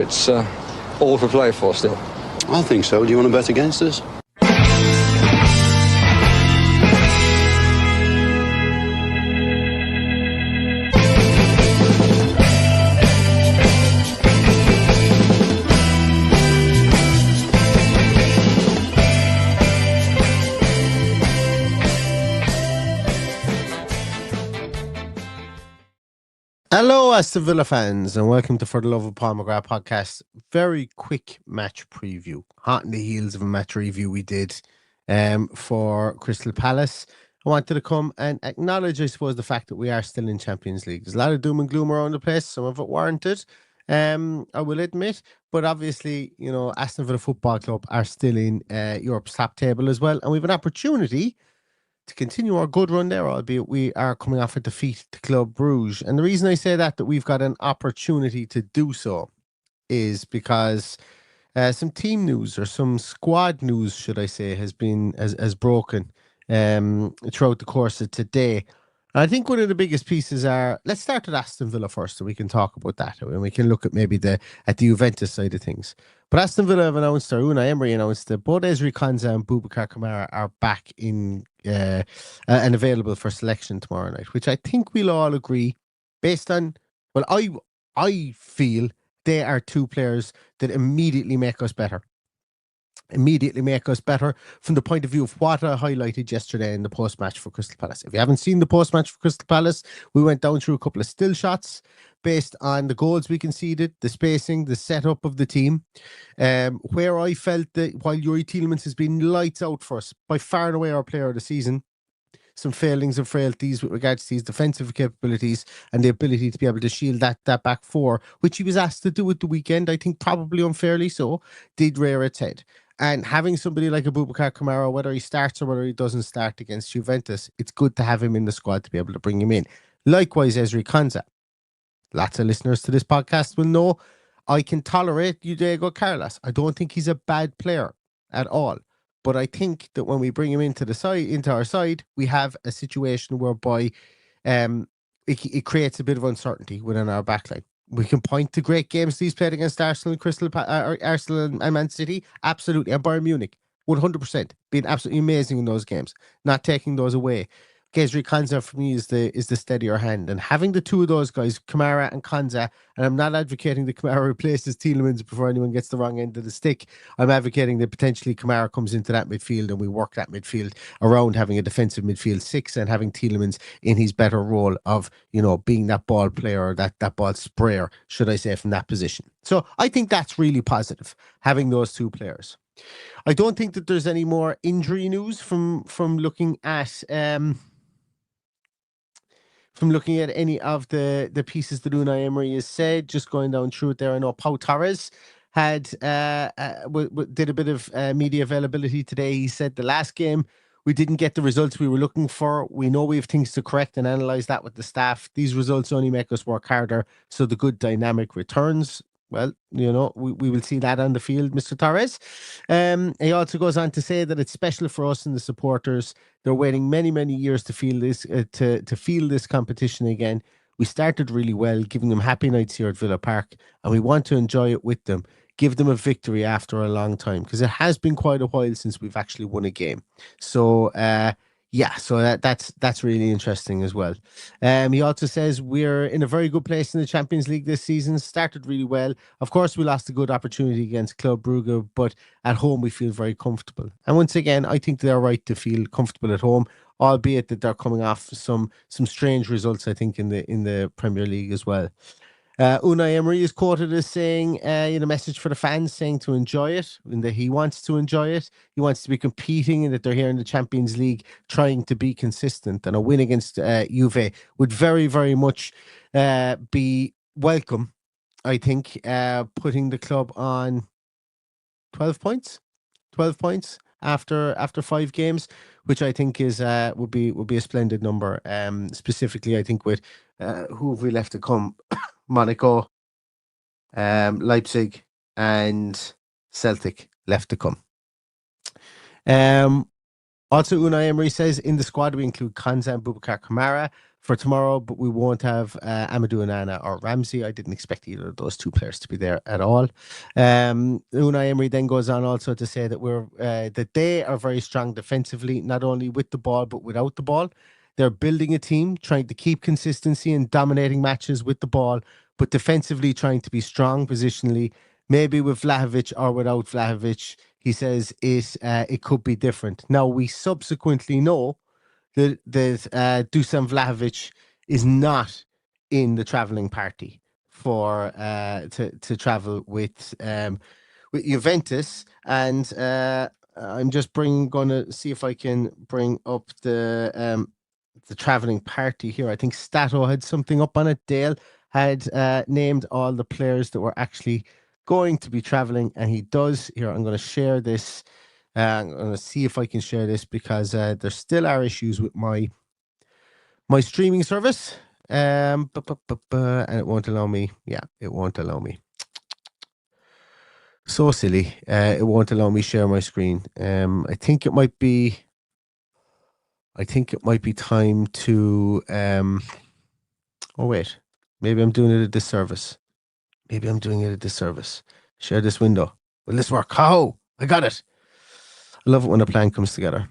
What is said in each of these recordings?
It's all for play for still. I think so. Do you want to bet against us? Hello, Aston Villa fans, and welcome to For the Love of Paul McGrath podcast. Very quick match preview, hot in the heels of a match review we did for Crystal Palace. I wanted to come and acknowledge, I suppose, the fact that we are still in Champions League. There's a lot of doom and gloom around the place, some of it warranted, I will admit. But obviously, you know, Aston Villa Football Club are still in Europe's top table as well, and we have an opportunity to continue our good run there, albeit we are coming off a defeat to Club Brugge. And the reason I say that we've got an opportunity to do so is because some team news, or some squad news, should I say, has broken throughout the course of today. And I think one of the biggest pieces are, let's start at Aston Villa first, so we can talk about that, and we can look at maybe the Juventus side of things. But Aston Villa have announced, or Unai Emery announced, that both Ezri Konsa and Boubacar Kamara are back in and available for selection tomorrow night, which I think we'll all agree, based on, well, I feel they are two players that immediately make us better. Immediately make us better from the point of view of what I highlighted yesterday in the post-match for Crystal Palace. If you haven't seen the post-match for Crystal Palace, we went down through a couple of still shots based on the goals we conceded, the spacing, the setup of the team, where I felt that while Youri Tielemans has been lights out for us, by far and away our player of the season, some failings and frailties with regards to his defensive capabilities and the ability to be able to shield that back four, which he was asked to do at the weekend, I think probably unfairly so, did rear its head. And having somebody like a Boubacar Kamara, whether he starts or whether he doesn't start against Juventus, it's good to have him in the squad to be able to bring him in. Likewise, Ezri Konsa. Lots of listeners to this podcast will know I can tolerate Diego Carlos. I don't think he's a bad player at all. But I think that when we bring him into our side, we have a situation whereby it creates a bit of uncertainty within our backline. We can point to great games he's played against Arsenal and Arsenal and Man City, absolutely, and Bayern Munich, 100%, being absolutely amazing in those games, not taking those away. Ezri Konsa for me is the steadier hand, and having the two of those guys, Kamara and Konsa, and I'm not advocating that Kamara replaces Tielemans before anyone gets the wrong end of the stick. I'm advocating that potentially Kamara comes into that midfield and we work that midfield around having a defensive midfield six and having Tielemans in his better role of, you know, being that ball player, or that ball sprayer, should I say, from that position. So I think that's really positive, having those two players. I don't think that there's any more injury news from looking at any of the pieces that Unai Emery has said. Just going down through it there, I know Pau Torres had did a bit of media availability today. He said the last game we didn't get the results we were looking for. We know we have things to correct and analyze that with the staff. These results only make us work harder, so the good dynamic returns. Well, you know, we will see that on the field, Mr. Torres. He also goes on to say that it's special for us and the supporters. They're waiting many, many years to feel this to feel this competition again. We started really well, giving them happy nights here at Villa Park, and we want to enjoy it with them. Give them a victory after a long time, because it has been quite a while since we've actually won a game. So, yeah, so that's really interesting as well. He also says we're in a very good place in the Champions League this season. Started really well. Of course, we lost a good opportunity against Club Brugge, but at home we feel very comfortable. And once again, I think they're right to feel comfortable at home, albeit that they're coming off some strange results, I think, in the Premier League as well. Unai Emery is quoted as saying, in a message for the fans, saying to enjoy it, and that he wants to enjoy it. He wants to be competing, and that they're here in the Champions League trying to be consistent. And a win against Juve would very, very much be welcome, I think, putting the club on 12 points. 12 points after 5 games, which I think is would be a splendid number. Specifically, I think with who have we left to come? Monaco, Leipzig, and Celtic left to come. Also, Unai Emery says in the squad we include Konsa and Boubacar Kamara. for tomorrow, but we won't have Amadou Onana or Ramsey. I didn't expect either of those two players to be there at all. Unai Emery then goes on also to say that that they are very strong defensively, not only with the ball but without the ball. They're building a team, trying to keep consistency and dominating matches with the ball, but defensively trying to be strong positionally. Maybe with Vlahovic or without Vlahovic, he says it could be different. Now, we subsequently know that Dusan Vlahovic is not in the travelling party for to travel with Juventus, and I'm just going to see if I can bring up the travelling party here. I think Stato had something up on it. Dale had named all the players that were actually going to be traveling, and he does. Here, I'm going to share this. I'm going to see if I can share this because there still are issues with my streaming service, and it won't allow me. Yeah, it won't allow me. So silly. It won't allow me share my screen. I think it might be time to. Oh wait, maybe I'm doing it a disservice. Share this window. Will this work? How? I got it. I love it when a plan comes together.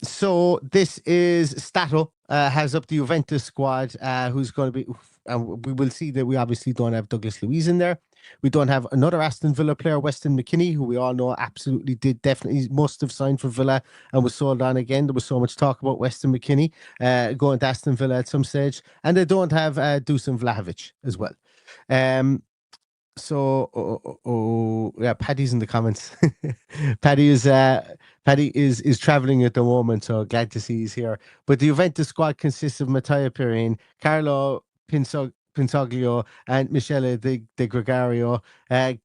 So this is Stato has up the Juventus squad, who's going to be, and we will see that we obviously don't have Douglas Luiz in there. We don't have another Aston Villa player, Weston McKennie, who we all know absolutely definitely must have signed for Villa and was sold on again. There was so much talk about Weston McKennie going to Aston Villa at some stage, and they don't have Dusan Vlahovic as well. So yeah, Paddy's in the comments. Paddy is traveling at the moment, so glad to see he's here. But the Juventus squad consists of Matteo Perin, Carlo Pinsoglio, and Michele De Gregario.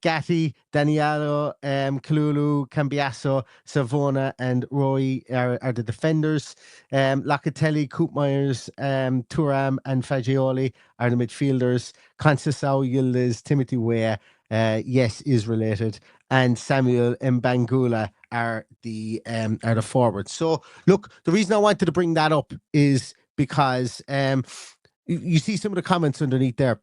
Gatti, Danielo, Kalulu, Cambiaso, Savona, and Roy are the defenders. Locatelli, Koopmeiners, Thuram, and Fagioli are the midfielders. Conceição, Yildiz, Timothy Weah, yes, is related, and Samuel Mbangula are the forwards. So look, the reason I wanted to bring that up is because you see some of the comments underneath there.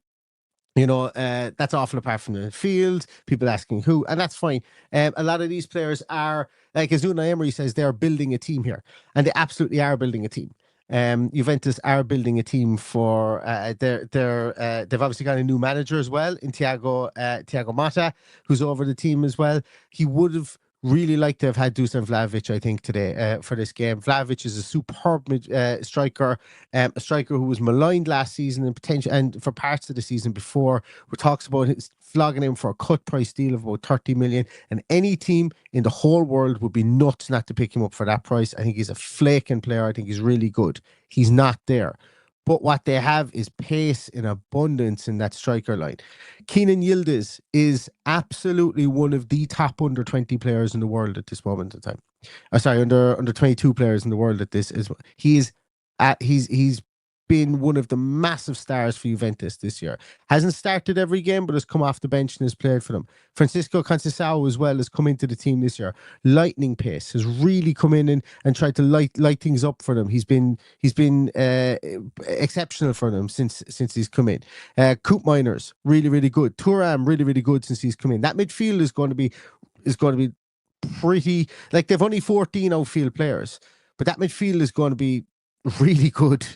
You know, that's awful apart from the field, people asking who, and that's fine. A lot of these players are, like as Unai Emery says, they're building a team here, and they absolutely are building a team. Juventus are building a team for they've obviously got a new manager as well in Thiago Motta, who's over the team as well. He would have really liked to have had Dusan Vlahovic, I think, today for this game. Vlahovic is a superb striker, a striker who was maligned last season and for parts of the season before. We talks about flogging him for a cut price deal of about 30 million, and any team in the whole world would be nuts not to pick him up for that price. I think he's a flaking player. I think he's really good. He's not there. But what they have is pace in abundance in that striker line. Kenan Yildiz is absolutely one of the top under 20 players in the world at this moment in time. Under 22 players in the world at this is he's been one of the massive stars for Juventus this year. Hasn't started every game, but has come off the bench and has played for them. Francisco Conceição as well has come into the team this year. Lightning pace has really come in and tried to light things up for them. He's been exceptional for them since he's come in. Koopmeiners, really, really good. Thuram, really, really good since he's come in. That midfield is going to be pretty, like they've only 14 outfield players, but that midfield is going to be really good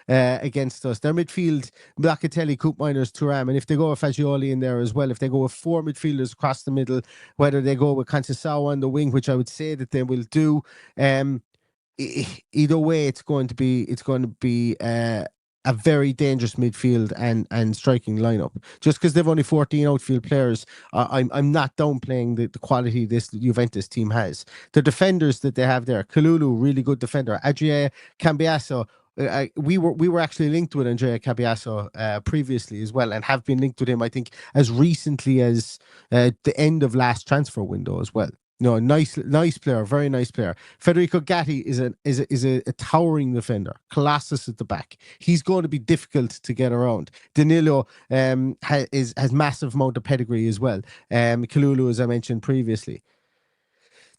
against us. Their midfield, Locatelli, Koopmeiners, Thuram, and if they go with Fagioli in there as well, if they go with four midfielders across the middle, whether they go with Conceição on the wing, which I would say that they will do, either way, it's going to be a very dangerous midfield and striking lineup. Just because they've only 14 outfield players, I'm not downplaying the quality this Juventus team has. The defenders that they have there, Kalulu, really good defender. Andrea Cambiaso, we were actually linked with Andrea Cambiaso previously as well, and have been linked with him, I think, as recently as the end of last transfer window as well. No, nice player, very nice player. Federico Gatti is a towering defender, colossus at the back. He's going to be difficult to get around. Danilo has massive amount of pedigree as well. Kalulu, as I mentioned previously.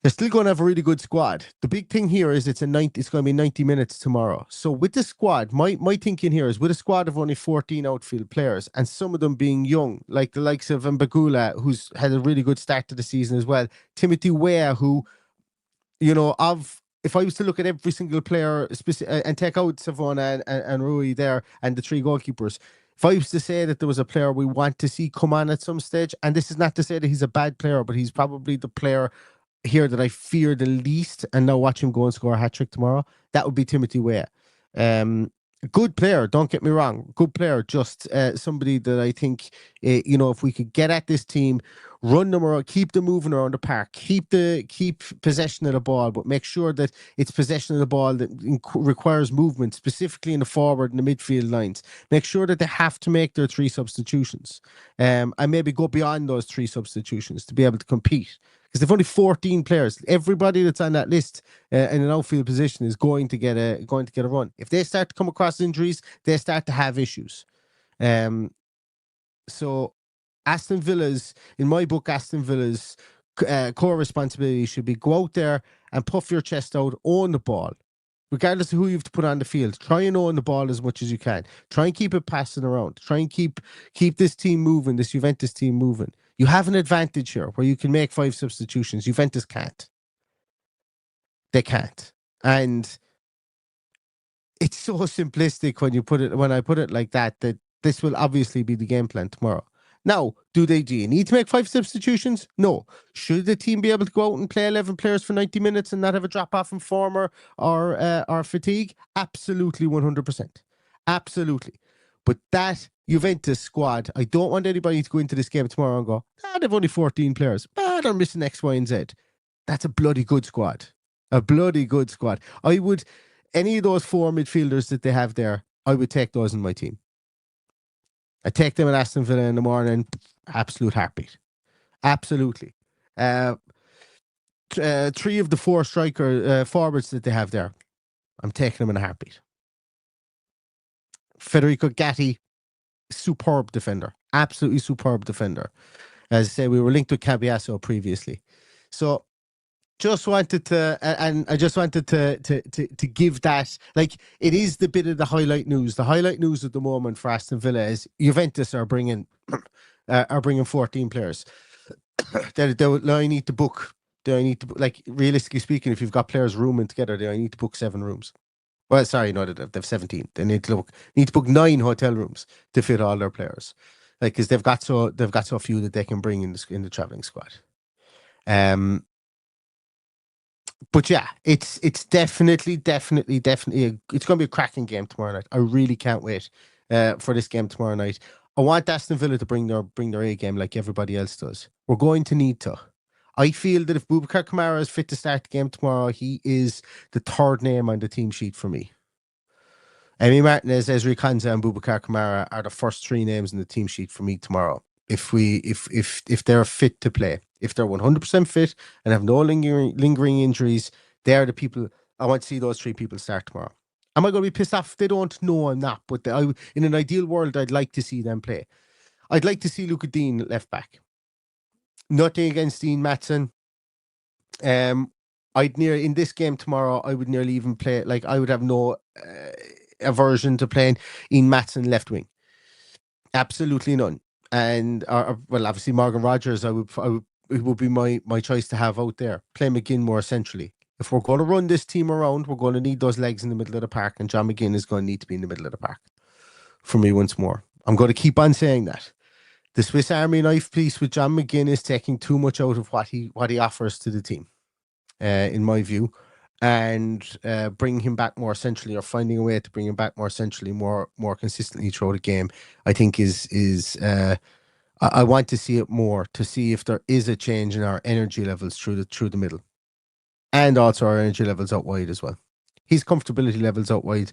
They're still going to have a really good squad. The big thing here is it's going to be 90 minutes tomorrow. So with the squad, my thinking here is with a squad of only 14 outfield players and some of them being young, like the likes of Mbagula, who's had a really good start to the season as well. Timothy Weah, who, if I was to look at every single player and take out Savona and Rui there and the three goalkeepers, if I was to say that there was a player we want to see come on at some stage, and this is not to say that he's a bad player, but he's probably the player here that I fear the least, and now watch him go and score a hat-trick tomorrow, that would be Timothy Weah. Good player, don't get me wrong. Good player, just somebody that I think, if we could get at this team, run them around, keep them moving around the park, keep possession of the ball, but make sure that it's possession of the ball that requires movement, specifically in the forward and the midfield lines. Make sure that they have to make their 3 substitutions, and maybe go beyond those 3 substitutions to be able to compete. Because they've only 14 players. Everybody that's on that list in an outfield position is going to get a run. If they start to come across injuries, they start to have issues. So Aston Villa's, in my book, core responsibility should be go out there and puff your chest out, own the ball. Regardless of who you've to put on the field, try and own the ball as much as you can. Try and keep it passing around. Try and keep this team moving, this Juventus team moving. You have an advantage here where you can make 5 substitutions. Juventus can't. They can't. And it's so simplistic when I put it like that this will obviously be the game plan tomorrow. Now, do you need to make 5 substitutions? No. Should the team be able to go out and play 11 players for 90 minutes and not have a drop off in form or fatigue? Absolutely, 100%. Absolutely. But that Juventus squad, I don't want anybody to go into this game tomorrow and go, they've only 14 players. They're missing X, Y, and Z. That's a bloody good squad. A bloody good squad. Any of those 4 midfielders that they have there, I would take those in my team. I take them at Aston Villa in the morning, absolute heartbeat. Absolutely. 3 of the 4 forwards that they have there, I'm taking them in a heartbeat. Federico Gatti, superb defender. Absolutely superb defender. As I say, we were linked with Cambiasso previously. So just wanted to, and I just wanted to give that, like, it is the bit of the highlight news. The highlight news at the moment for Aston Villa is Juventus are bringing 14 players. They only need to book. Like, realistically speaking, if you've got players rooming together, they only need to book 7 rooms. Well, sorry, no, they've 17. They need to book 9 hotel rooms to fit all their players, like, because they've got so few that they can bring in the traveling squad. But yeah, it's definitely it's going to be a cracking game tomorrow night. I really can't wait for this game tomorrow night. I want Aston Villa to bring their A game like everybody else does. We're going to need to. I feel that if Boubacar Kamara is fit to start the game tomorrow, he is the 3rd name on the team sheet for me. Emi Martinez, Ezri Konsa, and Boubacar Kamara are the first 3 names in the team sheet for me tomorrow. If they're fit to play, if they're 100% fit and have no lingering injuries, they're the people I want to see. Those 3 people start tomorrow. Am I going to be pissed off if they don't? No, I'm not. But in an ideal world, I'd like to see them play. I'd like to see Luca Dean left back. Nothing against Dean Maatsen. In this game tomorrow, I would nearly even play, like, I would have no aversion to playing Ian Maatsen left wing. Absolutely none. And well, obviously Morgan Rogers, it would be my choice to have out there. Play McGinn more centrally. If we're going to run this team around, we're going to need those legs in the middle of the park, and John McGinn is going to need to be in the middle of the park for me once more. I'm going to keep on saying that. The Swiss Army knife piece with John McGinn is taking too much out of what he offers to the team, in my view, and bringing him back more centrally, or finding a way to bring him back more centrally, more consistently throughout the game, I think is I want to see it more, to see if there is a change in our energy levels through the middle, and also our energy levels out wide as well. His comfortability levels out wide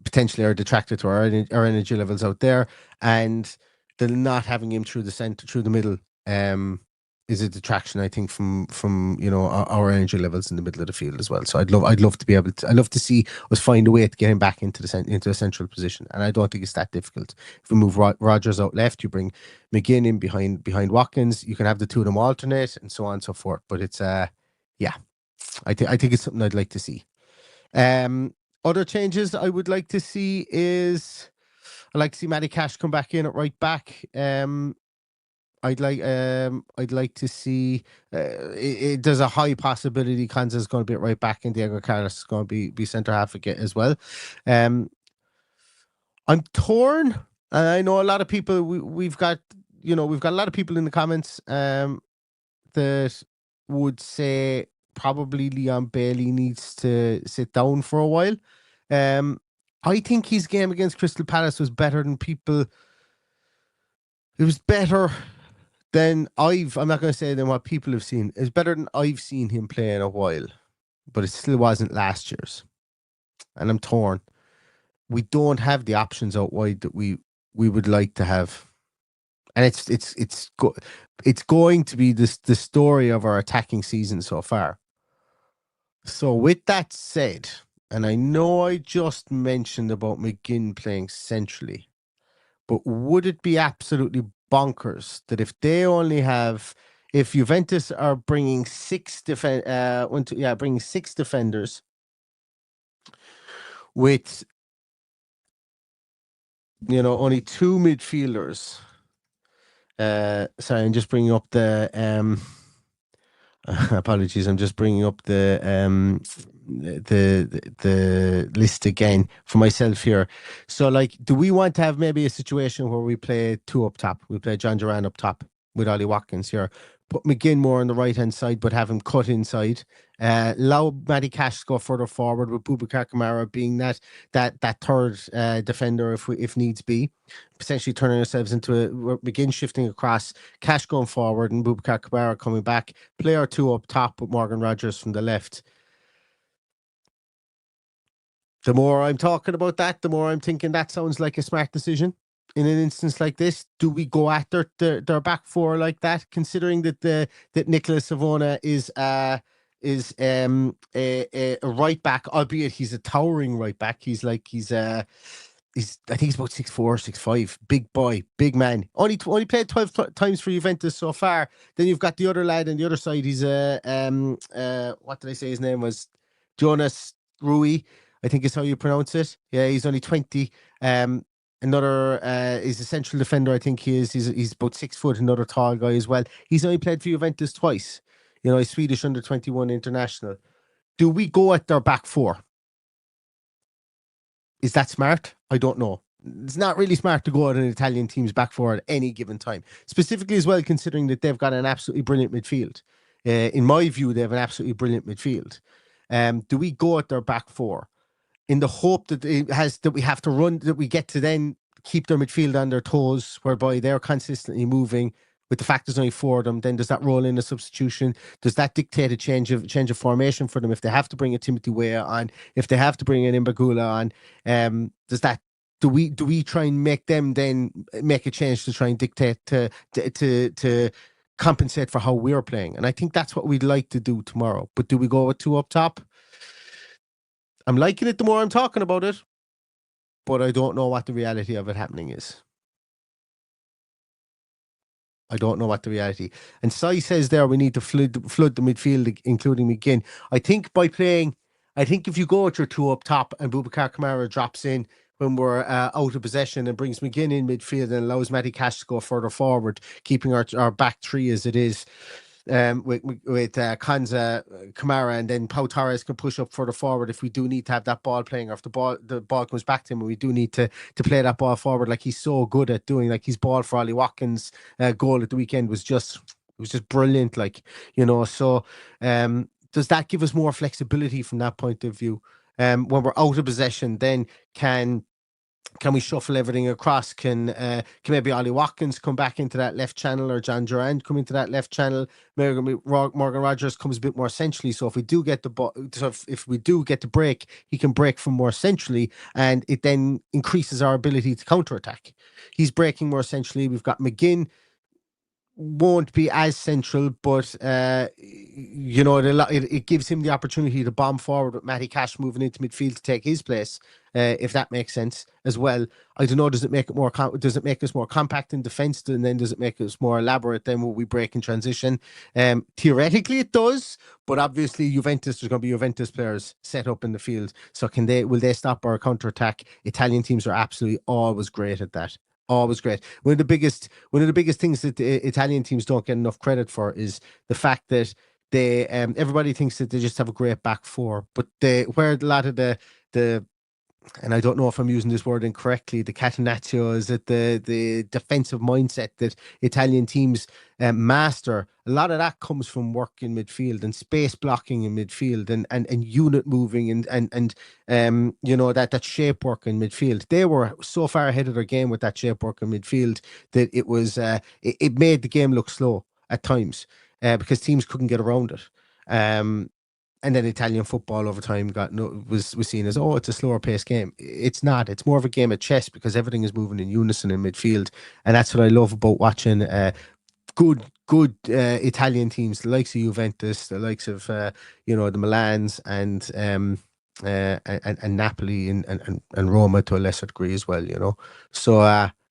potentially are detracted to our energy levels out there, and the not having him through the middle is a detraction, I think, from our energy levels in the middle of the field as well. So I'd love to see us find a way to get him back into a central position, and I don't think it's that difficult. If we move Rogers out left, you bring McGinn in behind Watkins, you can have the 2 of them alternate, and so on and so forth. But it's Yeah, I think it's something I'd like to see. Other changes I would like to see is I'd like to see Matty Cash come back in at right back. I'd like to see. There's a high possibility Kansa's going to be at right back, and Diego Carlos is going to be centre half again as well. I'm torn, and I know a lot of people. We've got a lot of people in the comments that would say probably Leon Bailey needs to sit down for a while. I think his game against Crystal Palace was better than people. It was better than I'm not going to say than what people have seen. It's better than I've seen him play in a while, but it still wasn't last year's. And I'm torn. We don't have the options out wide that we would like to have. And it's going to be the story of our attacking season so far. So with that said, and I know I just mentioned about McGinn playing centrally, but would it be absolutely bonkers that if Juventus are bringing six defenders with only two midfielders. Sorry, I'm just bringing up the apologies. I'm just bringing up the list again for myself here. So, like, do we want to have maybe a situation where we play two up top? We play John Duran up top with Ollie Watkins here. Put McGinn more on the right hand side, but have him cut inside. Allow Matty Cash to go further forward with Boubacar Kamara being that third defender if needs be. Potentially turning ourselves into McGinn shifting across, Cash going forward, and Boubacar Kamara coming back. Player two up top with Morgan Rogers from the left. The more I'm talking about that, the more I'm thinking that sounds like a smart decision. In an instance like this, do we go after their back four like that? Considering that Nicolas Savona is a right back, albeit he's a towering right back. I think he's about 6'4", 6'5", big boy, big man. Only played 12 times for Juventus so far. Then you've got the other lad on the other side. He's what did I say his name was? Jonas Rui, I think is how you pronounce it. Yeah, he's only 20. Another is a central defender. I think he is. He's about 6 foot. Another tall guy as well. He's only played for Juventus twice. He's Swedish under-21 international. Do we go at their back four? Is that smart? I don't know. It's not really smart to go at an Italian team's back four at any given time. Specifically as well, considering that they've got an absolutely brilliant midfield. In my view, they have an absolutely brilliant midfield. Do we go at their back four in the hope that we have to run, that we get to then keep their midfield on their toes, whereby they're consistently moving? With the fact there's only four of them, then does that roll in a substitution? Does that dictate a change of formation for them if they have to bring a Timothy Weah on, if they have to bring an Imbagula on? Do we try and make them then make a change to try and dictate to compensate for how we're playing? And I think that's what we'd like to do tomorrow. But do we go with two up top? I'm liking it the more I'm talking about it, but I don't know what the reality of it happening is. I don't know what the reality. And Sai says there we need to flood the midfield, including McGinn. I think if you go with your two up top and Boubacar Kamara drops in when we're out of possession and brings McGinn in midfield and allows Matty Cash to go further forward, keeping our back three as it is, with Kanza, Kamara, and then Pau Torres can push up further forward if we do need to have that ball playing, or if the ball comes back to him and we do need to play that ball forward like he's so good at doing. Like his ball for Ollie Watkins' goal at the weekend was just brilliant. So does that give us more flexibility from that point of view? When we're out of possession, then can we shuffle everything across? Can maybe Ollie Watkins come back into that left channel, or John Durand come into that left channel? Morgan Rogers comes a bit more centrally. So if we do get the break, he can break from more centrally, and it then increases our ability to counterattack. He's breaking more centrally. We've got McGinn, won't be as central, but it gives him the opportunity to bomb forward with Matty Cash moving into midfield to take his place, if that makes sense as well. I don't know, does it make it more does it make us more compact in defense, and then does it make us more elaborate then when we break in transition? Theoretically it does, but obviously there's going to be Juventus players set up in the field, so will they stop our counter attack? Italian teams are absolutely always great at that. Always great. One of the biggest things that the Italian teams don't get enough credit for is the fact that they everybody thinks that they just have a great back four, but where a lot of the and I don't know if I'm using this word incorrectly, the catenaccio is that the defensive mindset that Italian teams master. A lot of that comes from work in midfield and space blocking in midfield and unit moving and that shape work in midfield. They were so far ahead of their game with that shape work in midfield that it was it made the game look slow at times because teams couldn't get around it. And then Italian football over time was seen as, it's a slower paced game. It's not. It's more of a game of chess because everything is moving in unison in midfield, and that's what I love about watching good Italian teams, the likes of Juventus, the likes of the Milans and Napoli and Roma to a lesser degree as well. So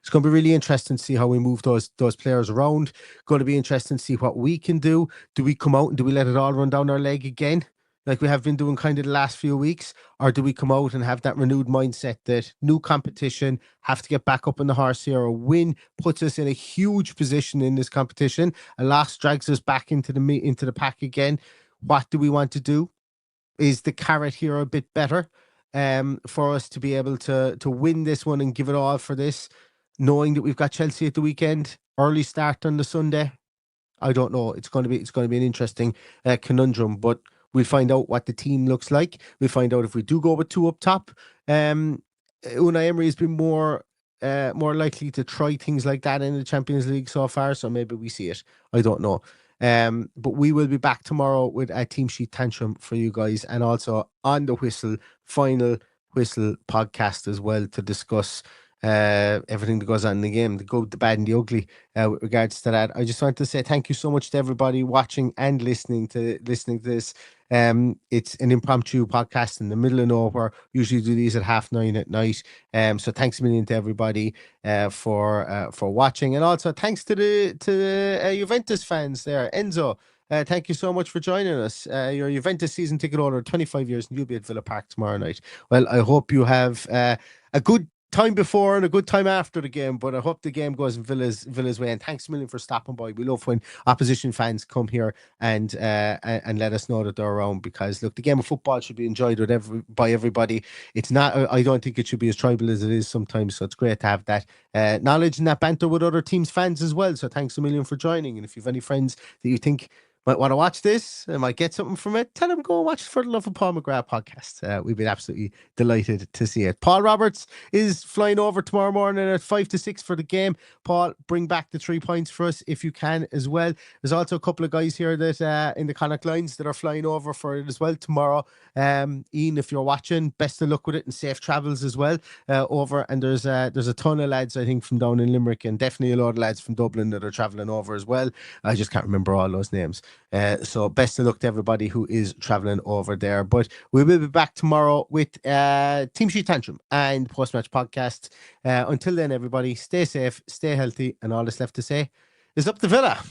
it's going to be really interesting to see how we move those players around. Going to be interesting to see what we can do. Do we come out and do we let it all run down our leg again, like we have been doing kind of the last few weeks? Or do we come out and have that renewed mindset that new competition, have to get back up on the horse here? A win puts us in a huge position in this competition. A loss drags us back into the pack again. What do we want to do? Is the carrot here a bit better for us to be able to win this one and give it all for this, knowing that we've got Chelsea at the weekend, early start on the Sunday? I don't know. It's going to be an interesting conundrum, but we'll find out what the team looks like. We'll find out if we do go with two up top. Unai Emery has been more likely to try things like that in the Champions League so far, so maybe we see it. I don't know. But we will be back tomorrow with a team sheet tantrum for you guys, and also on the final whistle podcast as well, to discuss everything that goes on in the game, the good, the bad, and the ugly. With regards to that, I just want to say thank you so much to everybody watching and listening to this. It's an impromptu podcast in the middle of nowhere. Usually do these at 9:30 at night. So thanks a million to everybody for watching, and also thanks to the Juventus fans there. Enzo, thank you so much for joining us. You're a Juventus season ticket holder, 25 years, and you'll be at Villa Park tomorrow night. Well, I hope you have a good time before and a good time after the game, but I hope the game goes in Villa's way. And thanks a million for stopping by. We love when opposition fans come here and let us know that they're around, because look, the game of football should be enjoyed by everybody. It's not. I don't think it should be as tribal as it is sometimes. So it's great to have that knowledge and that banter with other teams' fans as well. So thanks a million for joining. And if you have any friends that you think might want to watch this and might get something from it, tell them go and watch For the Love of Paul McGrath podcast. We'd be absolutely delighted to see it. Paul Roberts is flying over tomorrow morning at 5 to 6 for the game. Paul, bring back the 3 points for us if you can as well. There's also a couple of guys here that in the Connacht lines that are flying over for it as well tomorrow. Ian, if you're watching, best of luck with it and safe travels as well over. And there's a ton of lads, I think, from down in Limerick, and definitely a lot of lads from Dublin that are travelling over as well. I just can't remember all those names. So best of luck to everybody who is traveling over there. But we will be back tomorrow with Team Sheet Tantrum and post-match podcast. Until then, everybody, stay safe, stay healthy, and all that's left to say is up the Villa.